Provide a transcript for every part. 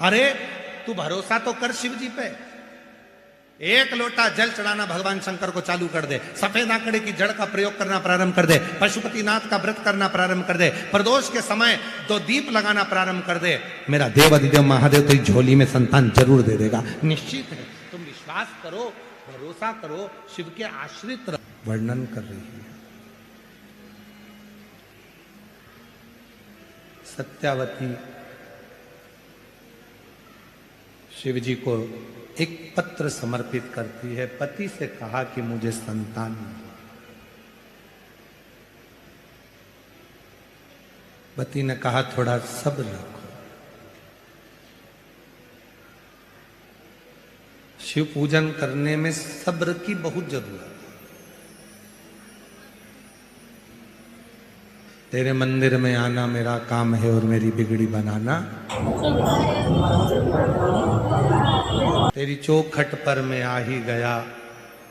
अरे तू भरोसा तो कर शिव जी पे। एक लोटा जल चढ़ाना भगवान शंकर को चालू कर दे, सफेद आंकड़े की जड़ का प्रयोग करना प्रारंभ कर दे, पशुपतिनाथ का व्रत करना प्रारंभ कर दे, प्रदोष के समय 2 दीप लगाना प्रारंभ कर दे, मेरा देव अधिदेव महादेव तेरी झोली में संतान जरूर दे देगा, निश्चित है। तुम विश्वास करो, भरोसा करो, शिव के आश्रित रहो। वर्णन कर रही है सत्यावती शिव जी को एक पत्र समर्पित करती है। पति से कहा कि मुझे संतान नहीं। पति ने कहा थोड़ा सब्र रखो। शिव पूजन करने में सब्र की बहुत जरूरत है। तेरे मंदिर में आना मेरा काम है और मेरी बिगड़ी बनाना तेरी चौखट पर मैं आ ही गया,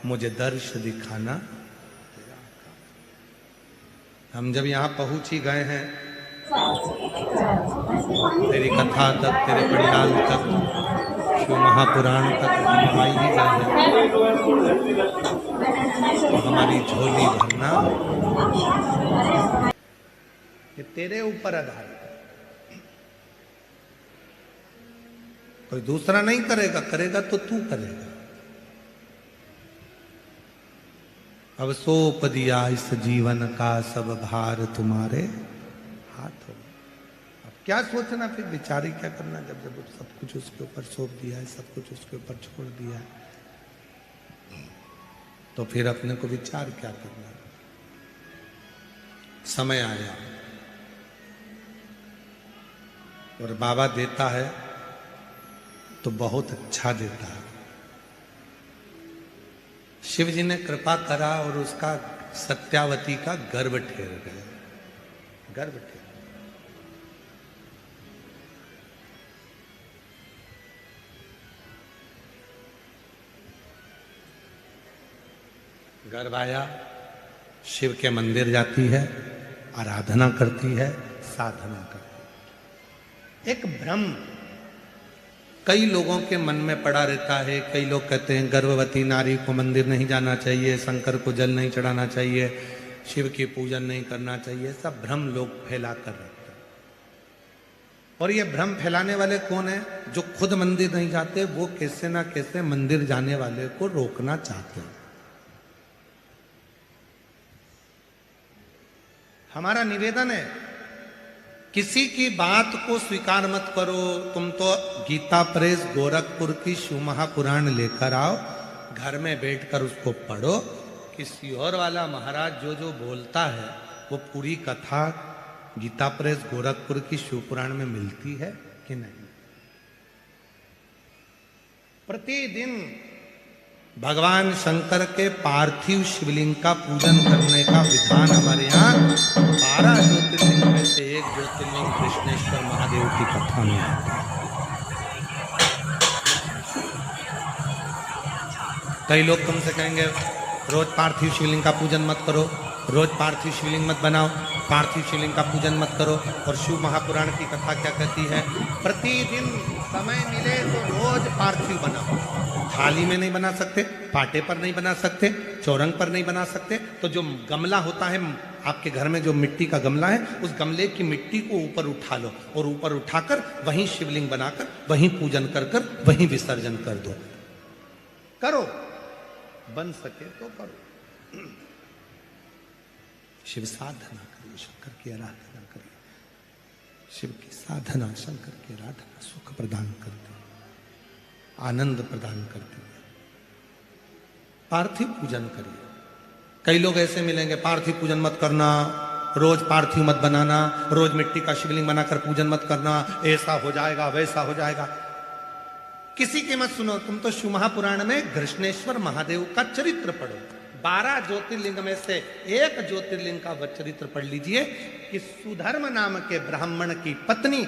मुझे दर्श दिखाना। हम जब यहाँ पहुंच ही गए हैं, तेरी कथा तक, तेरे पंडाल तक, शिव महापुराण तक हम आ ही गए हैं, तो हमारी झोली भरना ये तेरे ऊपर आधारित है। कोई दूसरा नहीं करेगा, करेगा तो तू करेगा। अब सौंप दिया इस जीवन का सब भार तुम्हारे हाथ हो। अब क्या सोचना, फिर विचारी क्या करना, जब जब सब कुछ उसके ऊपर सौंप दिया है, सब कुछ उसके ऊपर छोड़ दिया है, तो फिर अपने को विचार क्या करना। समय आया और बाबा देता है तो बहुत अच्छा देता है। शिव जी ने कृपा करा और उसका सत्यावती का गर्भ ठेर गया। गर्भ ठेर गर्भ आया, शिव के मंदिर जाती है, आराधना करती है, साधना करती है। एक भ्रम कई लोगों के मन में पड़ा रहता है। कई लोग कहते हैं गर्भवती नारी को मंदिर नहीं जाना चाहिए, शंकर को जल नहीं चढ़ाना चाहिए, शिव की पूजन नहीं करना चाहिए। सब भ्रम लोग फैला कर रखते हैं। और ये भ्रम फैलाने वाले कौन है? जो खुद मंदिर नहीं जाते, वो कैसे ना कैसे मंदिर जाने वाले को रोकना चाहते हैं। हमारा निवेदन है, किसी की बात को स्वीकार मत करो। तुम तो गीता प्रेस गोरखपुर की शिव महापुराण लेकर आओ, घर में बैठकर उसको पढ़ो। किसी और वाला महाराज जो जो बोलता है वो पूरी कथा गीता प्रेस गोरखपुर की शिव पुराण में मिलती है कि नहीं? प्रतिदिन भगवान शंकर के पार्थिव शिवलिंग का पूजन करने का विधान हमारे यहाँ 12 ज्योतिर्लिंग में से एक ज्योतिर्लिंग कृष्णेश्वर महादेव की कथा में आता है। कई लोग तुमसे कहेंगे रोज पार्थिव शिवलिंग का पूजन मत करो, रोज पार्थिव शिवलिंग मत बनाओ, पार्थिव शिवलिंग का पूजन मत करो। और शिव महापुराण की कथा क्या कहती है? प्रतिदिन समय मिले तो रोज पार्थिव बनाओ। थाली में नहीं बना सकते, पाटे पर नहीं बना सकते, चौरंग पर नहीं बना सकते, तो जो गमला होता है आपके घर में, जो मिट्टी का गमला है, उस गमले की मिट्टी को ऊपर उठा लो और ऊपर उठाकर वहीं शिवलिंग बनाकर वहीं पूजन कर कर वहीं विसर्जन कर दो। करो, बन सके तो करो। शिव साधना करिए, शंकर की आराधना करिए। शिव की साधना, शंकर की आराधना सुख प्रदान करती है, आनंद प्रदान करती है। पार्थिव पूजन करिए। कई लोग ऐसे मिलेंगे, पार्थिव पूजन मत करना, रोज पार्थिव मत बनाना, रोज मिट्टी का शिवलिंग बनाकर पूजन मत करना, ऐसा हो जाएगा वैसा हो जाएगा। किसी की मत सुनो, तुम तो शिव महापुराण में कृष्णेश्वर महादेव का चरित्र पढ़ो। 12 ज्योतिर्लिंग में से एक ज्योतिर्लिंग का वह चरित्र पढ़ लीजिए कि सुधर्म नाम के ब्राह्मण की पत्नी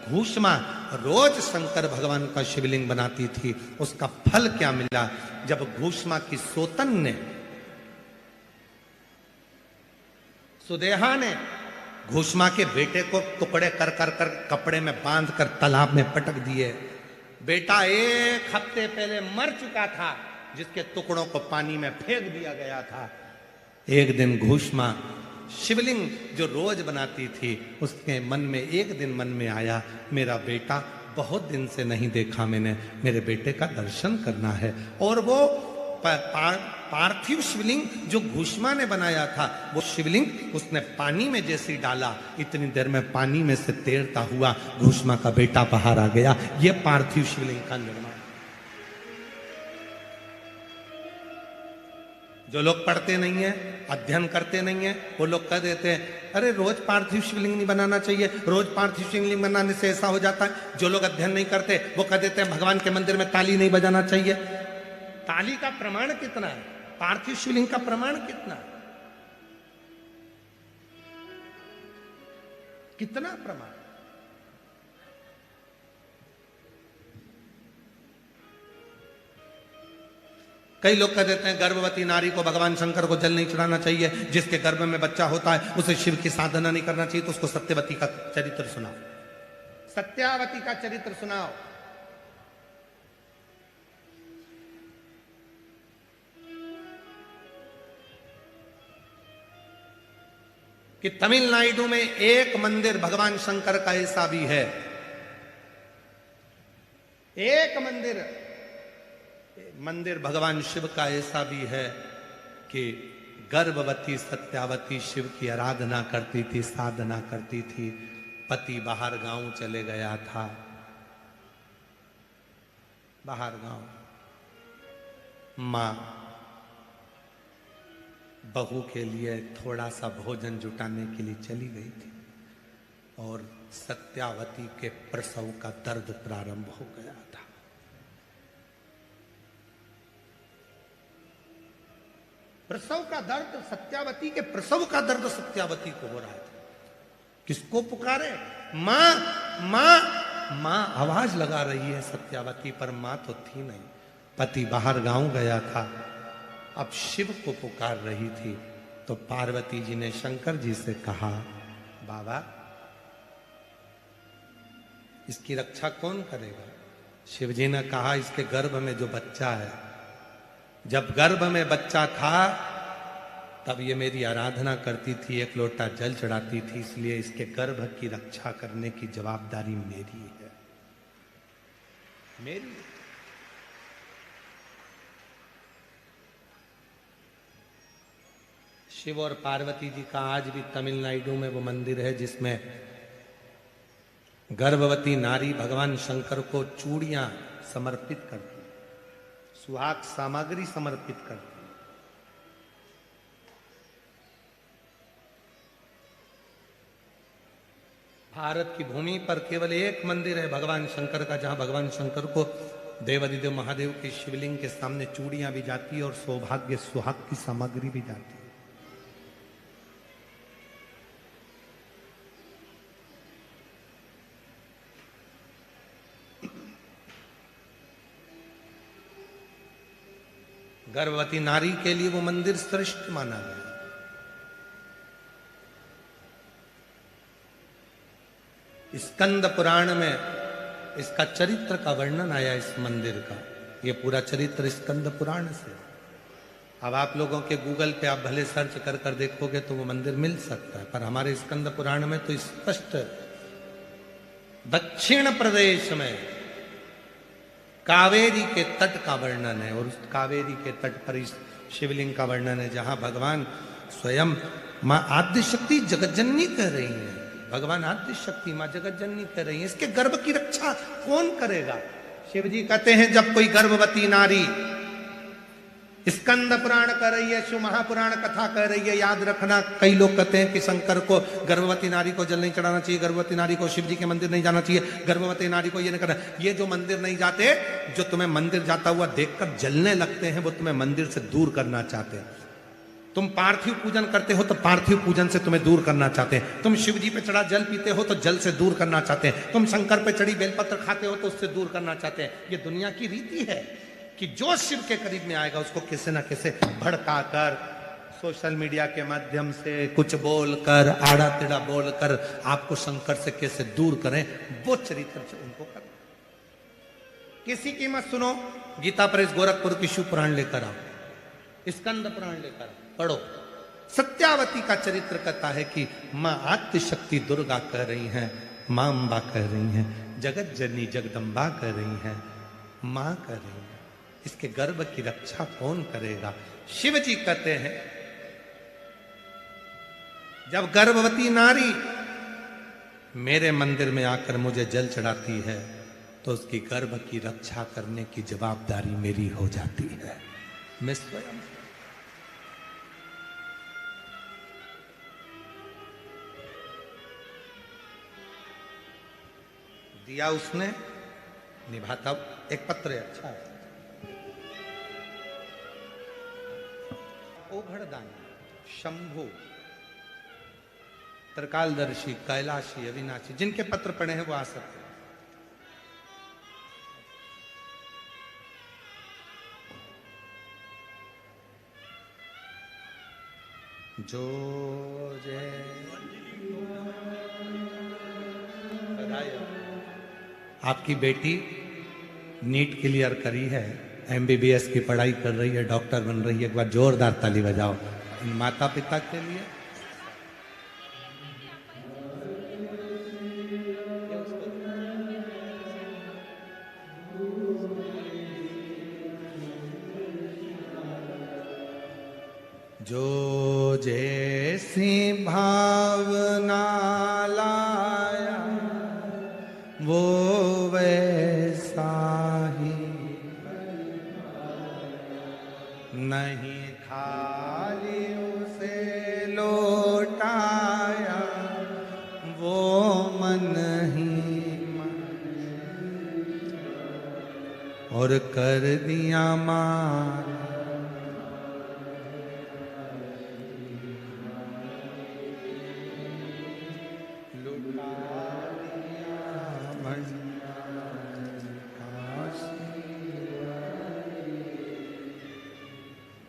घूष्मा रोज शंकर भगवान का शिवलिंग बनाती थी। उसका फल क्या मिला? जब घूष्मा की सोतन ने, सुदेहा ने घूष्मा के बेटे को टुकड़े कर कर कर कपड़े में बांध कर तालाब में पटक दिए। बेटा 1 हफ्ते पहले मर चुका था, जिसके टुकड़ों को पानी में फेंक दिया गया था। एक दिन घूष्मा शिवलिंग जो रोज बनाती थी, उसके मन में एक दिन मन में आया, मेरा बेटा बहुत दिन से नहीं देखा मैंने, मेरे बेटे का दर्शन करना है। और वो पार्थिव शिवलिंग जो घूष्मा ने बनाया था, वो शिवलिंग उसने पानी में जैसे डाला, इतनी देर में पानी में से तैरता हुआ घूष्मा का बेटा बाहर आ गया। ये पार्थिव शिवलिंग का निर्माण। जो लोग पढ़ते नहीं है, अध्ययन करते नहीं है, वो लोग कह देते हैं अरे रोज पार्थिव शिवलिंग नहीं बनाना चाहिए, रोज पार्थिव शिवलिंग बनाने से ऐसा हो जाता है। जो लोग अध्ययन नहीं करते वो कह देते हैं भगवान के मंदिर में ताली नहीं बजाना चाहिए। ताली का प्रमाण कितना है? पार्थिव शिवलिंग का प्रमाण कितना है? कितना प्रमाण? कई लोग कह देते हैं गर्भवती नारी को भगवान शंकर को जल नहीं चढ़ाना चाहिए, जिसके गर्भ में बच्चा होता है उसे शिव की साधना नहीं करना चाहिए। तो उसको सत्यवती का चरित्र सुनाओ, सत्यावती का चरित्र सुनाओ। कि तमिलनाडु में एक मंदिर भगवान शंकर का ऐसा भी है, एक मंदिर भगवान शिव का ऐसा भी है कि गर्भवती सत्यावती शिव की आराधना करती थी, साधना करती थी। पति बाहर गांव चले गया था, बाहर गांव, मां बहू के लिए थोड़ा सा भोजन जुटाने के लिए चली गई थी और सत्यावती के प्रसव का दर्द प्रारंभ हो गया था। प्रसव का दर्द, सत्यावती के प्रसव का दर्द सत्यावती को हो रहा था। किसको पुकारे? मां मां मां आवाज लगा रही है सत्यावती, पर मां तो थी नहीं। पति बाहर गांव गया था, अब शिव को पुकार रही थी। तो पार्वती जी ने शंकर जी से कहा, बाबा इसकी रक्षा कौन करेगा? शिव जी ने कहा, इसके गर्भ में जो बच्चा है, जब गर्भ में बच्चा था तब ये मेरी आराधना करती थी, 1 लोटा जल चढ़ाती थी, इसलिए इसके गर्भ की रक्षा करने की जवाबदारी मेरी है, मेरी। शिव और पार्वती जी का आज भी तमिलनाडु में वो मंदिर है जिसमें गर्भवती नारी भगवान शंकर को चूड़ियां समर्पित करती, सुहाग सामग्री समर्पित करती। भारत की भूमि पर केवल एक मंदिर है भगवान शंकर का, जहां भगवान शंकर को देवादिदेव महादेव के शिवलिंग के सामने चूड़ियां भी जाती है और सौभाग्य सुहाग की सामग्री भी जाती है। गर्भवती नारी के लिए वो मंदिर श्रेष्ठ माना गया। स्कंद पुराण में इसका चरित्र का वर्णन आया, इस मंदिर का। ये पूरा चरित्र स्कंद पुराण से। अब आप लोगों के गूगल पे आप भले सर्च कर कर देखोगे तो वो मंदिर मिल सकता है, पर हमारे स्कंद पुराण में तो स्पष्ट दक्षिण प्रदेश में कावेरी के तट का वर्णन है, और उस कावेरी के तट पर इस शिवलिंग का वर्णन है, जहां भगवान स्वयं मां आद्य शक्ति जगज्जननी कह रही है। भगवान आद्य शक्ति मां जगज्जननी कह रही है, इसके गर्भ की रक्षा कौन करेगा? शिव जी कहते हैं, जब कोई गर्भवती नारी, स्कंद पुराण कह रही है, शिव महापुराण कथा कह रही है, याद रखना। कई लोग कहते हैं कि शंकर को, गर्भवती नारी को जल नहीं चढ़ाना चाहिए, गर्भवती नारी को शिव जी के मंदिर नहीं जाना चाहिए, गर्भवती नारी को ये नहीं करना। ये जो मंदिर नहीं जाते, जो तुम्हें मंदिर जाता हुआ देखकर जलने लगते हैं, वो तुम्हें मंदिर से दूर करना चाहते हैं। तुम पार्थिव पूजन करते हो तो पार्थिव पूजन से तुम्हें दूर करना चाहते हैं। तुम शिव जी पे चढ़ा जल पीते हो तो जल से दूर करना चाहते हैं। तुम शंकर पे चढ़ी बेलपत्र खाते हो तो उससे दूर करना चाहते हैं। ये दुनिया की रीति है कि जो शिव के करीब में आएगा उसको किसी ना किसी भड़का कर, सोशल मीडिया के माध्यम से कुछ बोलकर, आड़ा टेढ़ा बोलकर आपको शंकर से कैसे दूर करें, वो चरित्र से उनको कर। किसी की मत सुनो, गीता प्रेस गोरखपुर की शिव पुराण लेकर आओ, स्कंद पुराण लेकर आओ, पढ़ो। सत्यावती का चरित्र कहता है कि मां आद्यशक्ति दुर्गा कह रही हैं, मां अम्बा कह रही हैं, जगत जननी जगदम्बा कह रही हैं, मां कह रही हैं, इसके गर्भ की रक्षा कौन करेगा? शिव जी कहते हैं जब गर्भवती नारी मेरे मंदिर में आकर मुझे जल चढ़ाती है तो उसकी गर्भ की रक्षा करने की जवाबदारी मेरी हो जाती है। मैं स्वयं दिया उसने निभाता। एक पत्र है, अच्छा है। ओघड़दानी, शंभु, त्रिकालदर्शी, कैलाशी, अविनाशी, जिनके पत्र पढ़े हैं वो आ सकते हैं। जो जय आपकी बेटी नीट क्लियर करी है, एमबीबीएस की पढ़ाई कर रही है, डॉक्टर बन रही है। एक बार जोरदार ताली बजाओ माता पिता के लिए। जो जैसी भावना लाया वो वैसा ही, नहीं खाली उसे लौटाया वो मन ही मन, और कर दिया मान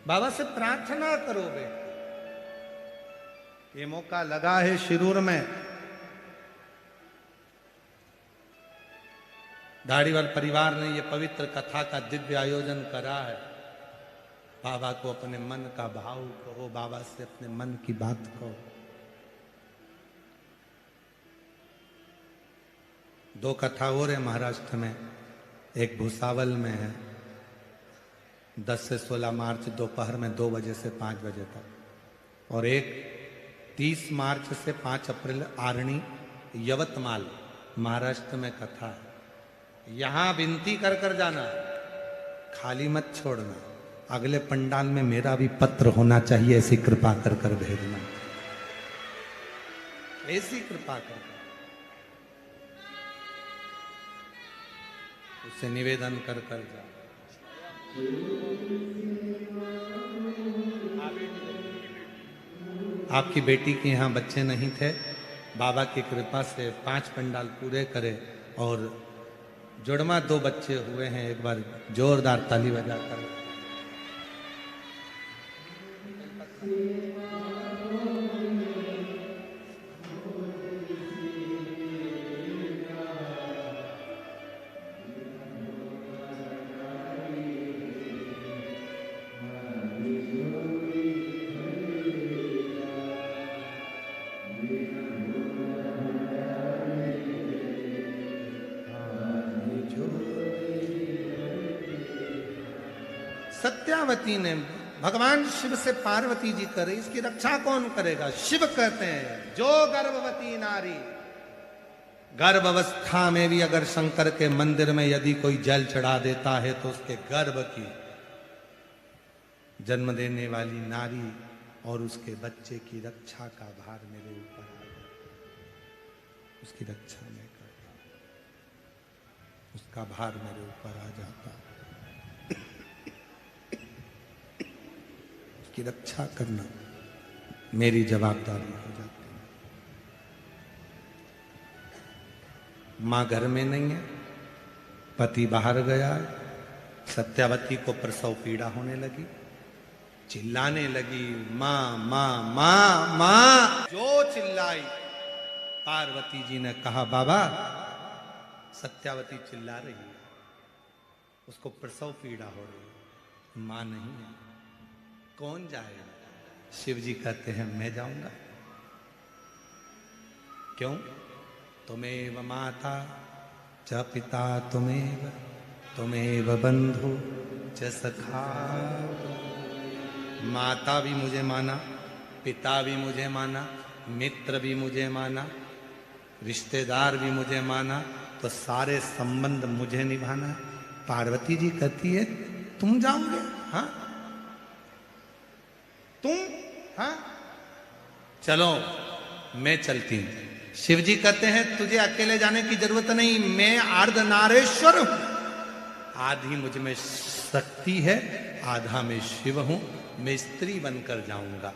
बाबा से प्रार्थना करो बे। ये मौका लगा है शिरूर में, धारीवाल परिवार ने ये पवित्र कथा का दिव्य आयोजन करा है। बाबा को अपने मन का भाव कहो, बाबा से अपने मन की बात कहो। 2 कथा और है महाराष्ट्र में, एक भुसावल में है 10 से 16 मार्च दोपहर में 2 बजे से 5 बजे तक, और एक 30 मार्च से 5 अप्रैल आरणी यवतमाल महाराष्ट्र में कथा है। यहां विनती कर कर जाना, खाली मत छोड़ना। अगले पंडाल में मेरा भी पत्र होना चाहिए, ऐसी कृपा कर कर भेजना, ऐसी कृपा कर उससे निवेदन कर कर जा। आपकी बेटी के यहाँ बच्चे नहीं थे, बाबा की कृपा से 5 पंडाल पूरे करे और जुड़वा 2 बच्चे हुए हैं। एक बार जोरदार ताली बजाकर सत्यावती ने भगवान शिव से पार्वती जी करे, इसकी रक्षा कौन करेगा? शिव कहते हैं जो गर्भवती नारी, गर्भावस्था में भी अगर शंकर के मंदिर में यदि कोई जल चढ़ा देता है तो उसके गर्भ की जन्म देने वाली नारी और उसके बच्चे की रक्षा का भार मेरे ऊपर आ गया। उसकी रक्षा मैं करता, उसका भार मेरे ऊपर आ जाता, की रक्षा करना मेरी जवाबदारी हो जाती है। मां घर में नहीं है, पति बाहर गया है, सत्यावती को प्रसव पीड़ा होने लगी। चिल्लाने लगी, मां मां मां मां। जो चिल्लाई, पार्वती जी ने कहा, बाबा सत्यावती चिल्ला रही है, उसको प्रसव पीड़ा हो रही है, मां नहीं है, कौन जाएगा? शिव जी कहते हैं, मैं जाऊंगा। क्यों? तुमेव माता च पिता तुमेव, तुमेव बंधु च सखा। माता भी मुझे माना, पिता भी मुझे माना, मित्र भी मुझे माना, रिश्तेदार भी मुझे माना, तो सारे संबंध मुझे निभाना। पार्वती जी कहती है, तुम जाओगे? हाँ, तुम? हाँ, चलो मैं चलती हूं। शिव जी कहते हैं, तुझे अकेले जाने की जरूरत नहीं, मैं अर्धनारेश्वर हूं। आधी मुझ में शक्ति है, आधा में शिव हूं। मैं स्त्री बनकर जाऊंगा।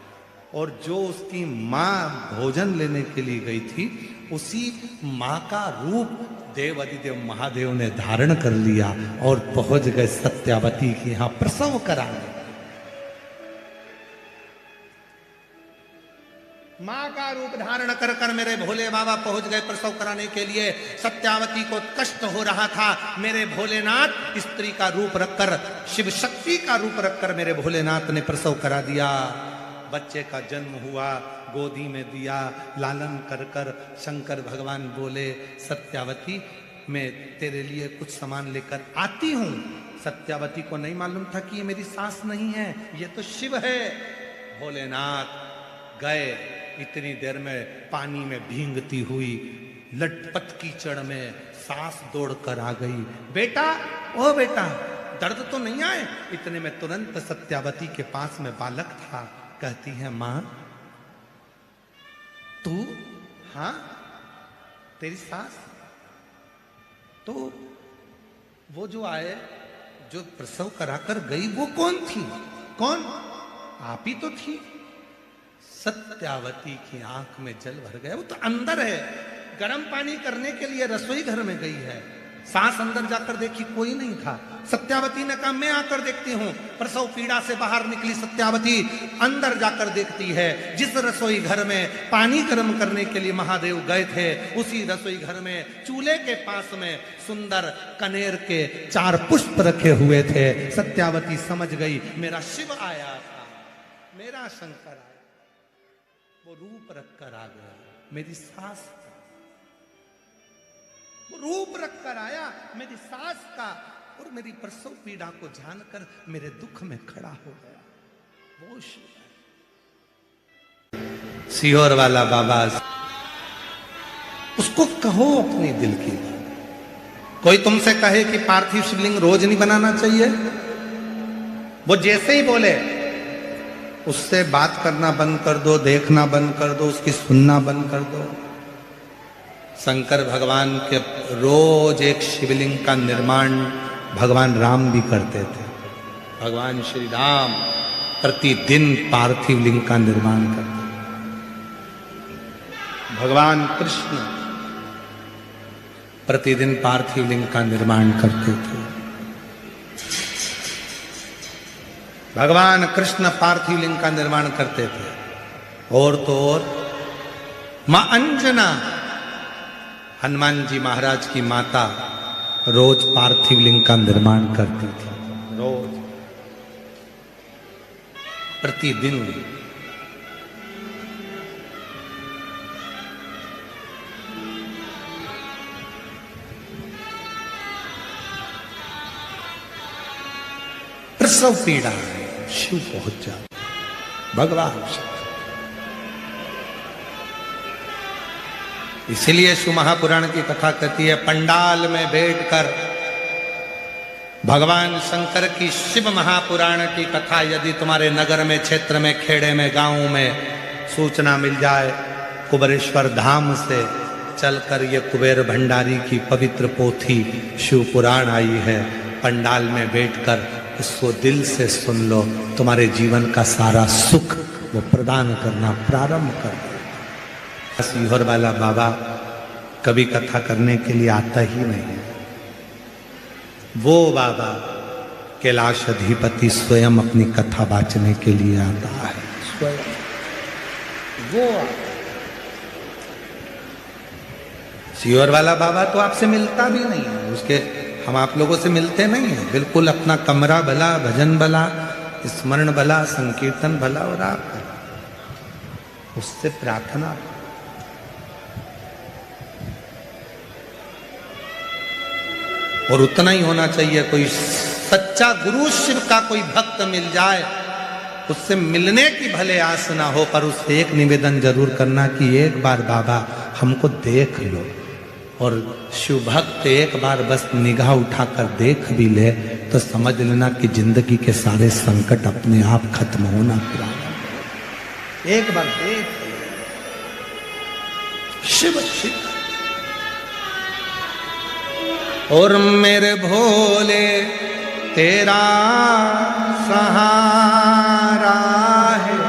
और जो उसकी मां भोजन लेने के लिए गई थी, उसी मां का रूप देवादिदेव महादेव ने धारण कर लिया और पहुंच गए सत्यावती के यहां प्रसव कराने। मां का रूप धारण कर कर मेरे भोले बाबा पहुंच गए प्रसव कराने के लिए। सत्यावती को कष्ट हो रहा था, मेरे भोलेनाथ स्त्री का रूप रखकर, शिव शक्ति का रूप रखकर मेरे भोलेनाथ ने प्रसव करा दिया। बच्चे का जन्म हुआ, गोदी में दिया, लालन कर कर शंकर भगवान बोले, सत्यावती मैं तेरे लिए कुछ सामान लेकर आती हूं। सत्यावती को नहीं मालूम था कि ये मेरी सास नहीं है, ये तो शिव है। भोलेनाथ गए, इतनी देर में पानी में भींगती हुई लटपट कीचड़ में सास दौड़ कर आ गई। बेटा, ओ बेटा, दर्द तो नहीं आए? इतने में तुरंत सत्यावती के पास में बालक था। कहती है, मां तू? हाँ, तेरी सास? तो वो जो आए, जो प्रसव कराकर गई, वो कौन थी? कौन? आप ही तो थी। सत्यावती की आंख में जल भर गया। वो तो अंदर है, गर्म पानी करने के लिए रसोई घर में गई है। सांस अंदर जाकर देखी, कोई नहीं था। सत्यावती ने कहा, मैं आकर देखती हूं। प्रसव पीड़ा से बाहर निकली सत्यावती, अंदर जाकर देखती है, जिस रसोई घर में पानी गर्म करने के लिए महादेव गए थे, उसी रसोई घर में चूल्हे के पास में सुंदर कनेर के 4 पुष्प रखे हुए थे। सत्यावती समझ गई, मेरा शिव आया था, मेरा शंकर आया। वो रूप रखकर आ गया, मेरी सास का। वो रूप रखकर आया मेरी सास का, और मेरी प्रसव पीड़ा को जानकर मेरे दुख में खड़ा हो गया। वो शिव है। सीहोर वाला बाबा, उसको कहो अपनी दिल की बात। कोई तुमसे कहे कि पार्थिव शिवलिंग रोज नहीं बनाना चाहिए, वो जैसे ही बोले उससे बात करना बंद कर दो, देखना बंद कर दो, उसकी सुनना बंद कर दो। शंकर भगवान के रोज एक शिवलिंग का निर्माण भगवान राम भी करते थे। भगवान श्री राम प्रतिदिन पार्थिव लिंग का निर्माण करते थे। भगवान कृष्ण प्रतिदिन पार्थिव लिंग का निर्माण करते थे। भगवान कृष्ण पार्थिव लिंग का निर्माण करते थे। और तो और मां अंजना, हनुमान जी महाराज की माता, रोज पार्थिव लिंग का निर्माण करती थी। रोज, प्रतिदिन। प्रसव पीड़ा है, शिव पहुंच जाता, भगवान शिव। इसीलिए शिव महापुराण की कथा कहती है, पंडाल में बैठकर भगवान शंकर की शिव महापुराण की कथा यदि तुम्हारे नगर में, क्षेत्र में, खेड़े में, गांव में सूचना मिल जाए, कुबेरेश्वर धाम से चलकर ये कुबेर भंडारी की पवित्र पोथी शिव पुराण आई है, पंडाल में बैठकर उसको दिल से सुन लो, तुम्हारे जीवन का सारा सुख वो प्रदान करना प्रारंभ कर देगा। सीहोर वाला बाबा कभी कथा करने के लिए आता ही नहीं है। वो बाबा कैलाश अधिपति स्वयं अपनी कथा बांचने के लिए आता है, स्वयं वो आता। सियोर वाला बाबा तो आपसे मिलता भी नहीं है, उसके हम आप लोगों से मिलते नहीं है, बिल्कुल अपना कमरा भला, भजन भला, स्मरण भला, संकीर्तन भला, और आप उससे प्रार्थना। और उतना ही होना चाहिए, कोई सच्चा गुरु शिव का कोई भक्त मिल जाए, उससे मिलने की भले आस ना हो, पर उससे एक निवेदन जरूर करना कि एक बार बाबा हमको देख लो। और शिव भक्त एक बार बस निगाह उठाकर देख भी ले तो समझ लेना कि जिंदगी के सारे संकट अपने आप खत्म होना पुराना। एक बार देख शिव शिव। और मेरे भोले तेरा सहारा है,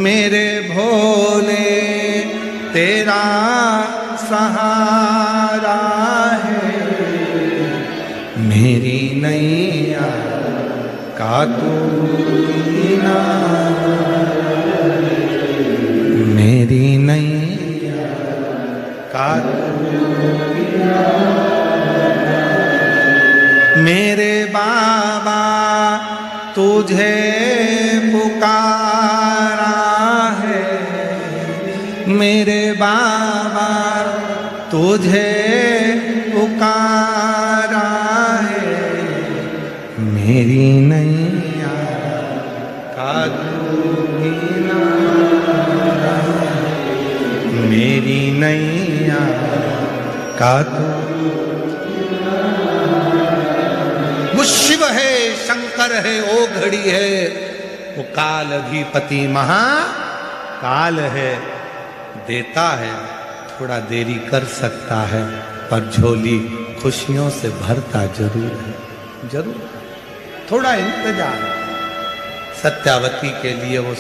मेरे भोले तेरा सहारा है, मेरी नैया का तू किनारा, मेरी नैया का तू किनारा। मेरे बाबा तुझे पुकारा है, मेरे बाबा तुझे पुकारा है, मेरी नैया का तू किनारा, मेरी नैया का तू। वो शिव है, शंकर है, ओ घड़ी है, वो काल अधिपति महाकाल है, देता है, थोड़ा देरी कर सकता है, पर झोली खुशियों से भरता जरूर है, जरूर। थोड़ा इंतजार। सत्यावती के लिए वो